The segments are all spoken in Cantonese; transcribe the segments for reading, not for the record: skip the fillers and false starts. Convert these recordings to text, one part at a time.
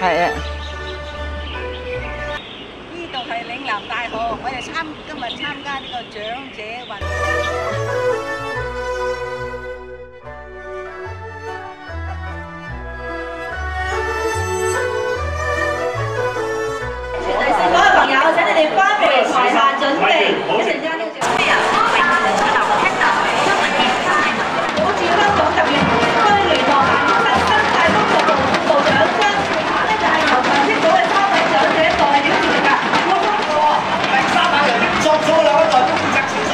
係啊。呢度係嶺南大學，我哋今日參加呢個長者運動。所有朋友，請你哋翻嚟台下準備，一陣間呢個好似香港特別區聯絡生態工作部副部長張少華咧，就係由常識組嘅3位長者代表出席㗎。第3位由作咗2位代表負責前述。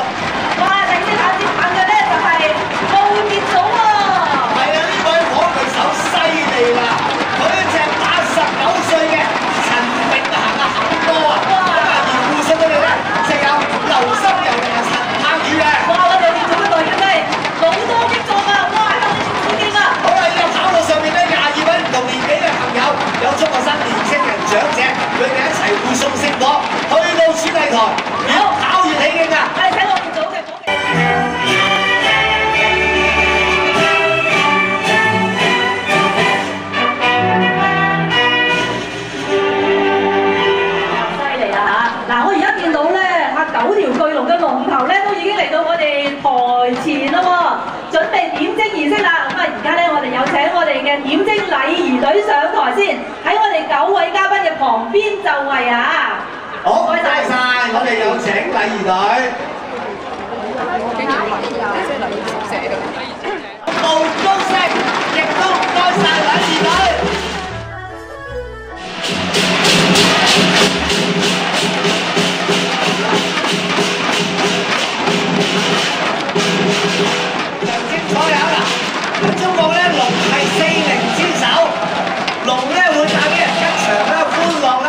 哇！第4下接棒嘅咧就係奧傑組喎。係啊，呢位火炬手犀利啦！佢一隻89歲嘅陳永行啊，行波啊！咁啊，而護送佢哋咧，就有劉心柔同埋陳柏宇嘅。哇！我哋做嘅代表真係老多益壯啊！哇！香港好勁啊！好啦，呢個跑道上面咧，22位唔同年紀嘅朋友，有中學生、年青人、長者，佢哋一齊護送聖火，去到主禮台，越跑越起勁啊！我哋睇我哋組嘅伙計。嗱，我而家見到咧，9條巨龍嘅龍頭咧都已經嚟到我哋台前啦喎，準備點睛儀式啦。咁啊，而家咧我哋有請我哋嘅點睛禮儀隊上台先，喺我哋9位嘉賓嘅旁邊就位啊！好，多謝晒，我哋有請禮儀隊。無高聲，亦都唔該晒禮儀隊。精彩啊！嗱，中國咧龍係40之首，龍咧會帶俾人吉祥啦、歡樂啦。